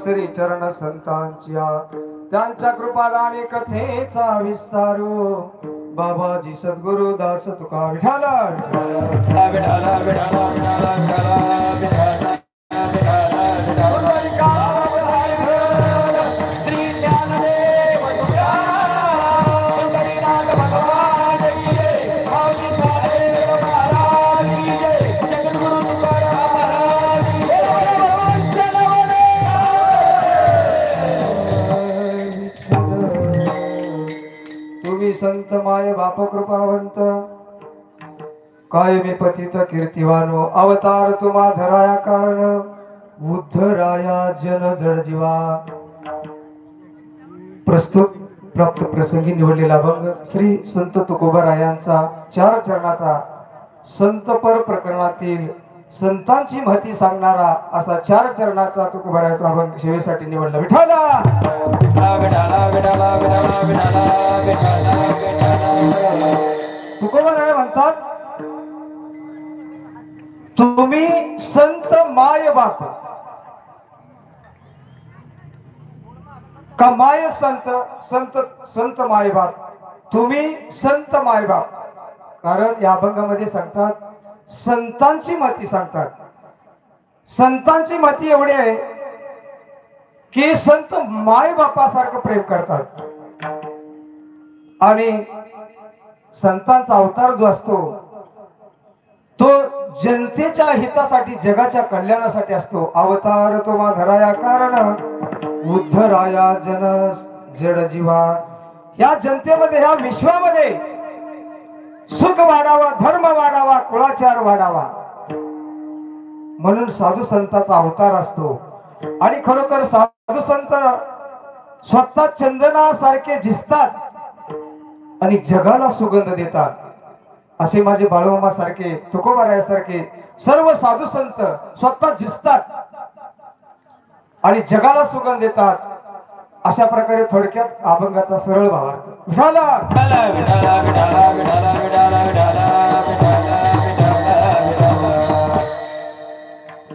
श्री चरण संतांच्या त्यांच्या कृपादाने कथेचा विस्तारू बाबाजी सद्गुरु दास तुका विठाला संत माय बाप कृपावंत कायमी पतित कीर्तिवानो अवतार तुम्हा धराया कारण उद्धराया जन जड जीवा। प्रस्तुत प्राप्त प्रसंगी निवडलेला अभंग श्री संत तुकोबारायांचा 4 चरणाचा संतपर प्रकरणातील संतांची महती सांगणारा असा 4 चरणाचा तुकोबारायांचा अभंग सेवेसाठी निवडला। विठाला तुकोबाराय म्हणतात, तुम्ही संत माय बाप का माय संत संत संत माय बाप, तुम्ही संत माय बाप। कारण या अभंगामध्ये सांगतात संतांची महती सांगतात। संतांची महती एवढी आहे की संत माय बापासारखं प्रेम करतात आणि संतांचा अवतार जो असतो तो जनतेच्या हितासाठी जगाच्या कल्याणासाठी असतो। अवतार तुम्हा धराया कारण उद्धराया जन जड जीवा। या जनतेमध्ये ह्या विश्वामध्ये सुख वाढावा, धर्म वाढावा, कुळाचार वाढावा म्हणून साधू संतांचा अवतार असतो। आणि खरोखर साधू संत स्वतः चंदनासारखे झिजतात आणि जगाला सुगंध देतात। असे माझे बाळूमामा सारखे तुकोबारायासारखे सर्व साधू संत स्वतः झिजतात आणि जगाला सुगंध देतात। अशा प्रकारे थोडक्यात अभंगाचा सरळ भावार्थ झाला।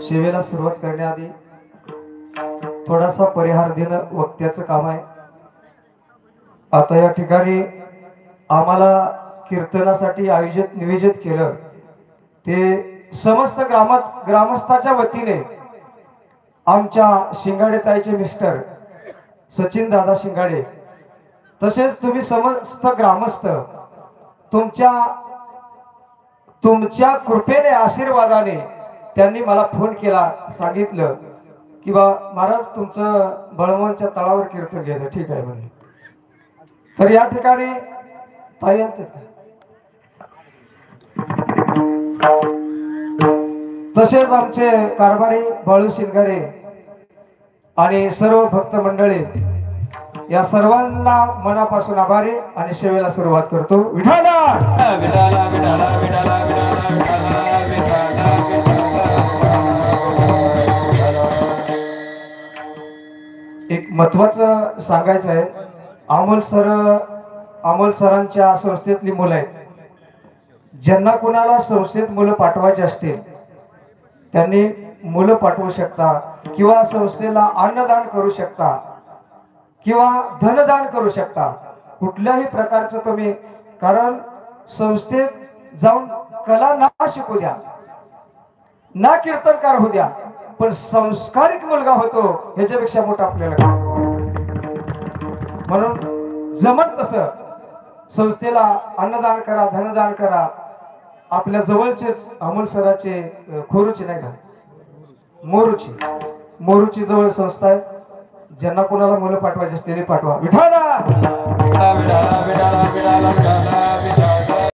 सेवेला सुरुवात करण्याआधी थोडासा परिहार देणं वक्त्याचं काम आहे। आता या ठिकाणी आम्हाला कीर्तनासाठी नियोजित केलं ते समस्त ग्रामस्थाच्या वतीने आमच्या शिंगाडे ताईचे मिस्टर सचिन दादा शिंगाडे तसेच तुम्ही समस्त ग्रामस्थ तुमच्या कृपेने आशीर्वादाने त्यांनी मला फोन केला, सांगितलं की बा महाराज तुमचं बळवंतच्या तळावर कीर्तन घ्यायचं, ठीक आहे म्हणे। तर या ठिकाणी ताई तसेच आमचे कारभारी बाळू शिंगारे आणि सर्व भक्त मंडळी या सर्वांना मनापासून आभारी आणि सेवेला सुरुवात करतो। विठाला विठाला विठाला विठाला एक महत्वाचं सांगायचं आहे। अमोल सरांच्या संस्थेतली मुलं आहेत, ज्यांना कोणाला संस्थेत मुलं पाठवायचे असतील त्यांनी मुलं पाठवू शकता किंवा संस्थेला अन्नदान करू शकता किंवा धनदान करू शकता, कुठल्याही प्रकारचं तुम्ही। कारण संस्थेत जाऊन कला ना शिकू द्या, ना कीर्तनकार होऊ द्या, पण संस्कारिक मुलगा होतो ह्याच्यापेक्षा मोठा आपल्याला। म्हणून जमत तसं संस्थेला अन्नदान करा, धनदान करा। आपल्या जवळचेच अमोल सराचे खोरूची नाही का मोरूची जवळ संस्था आहे, ज्यांना कोणाला मुलं पाठवायचे असते ते पाठवा। विठाला विठाला विठाला विठाला विठाला विठाला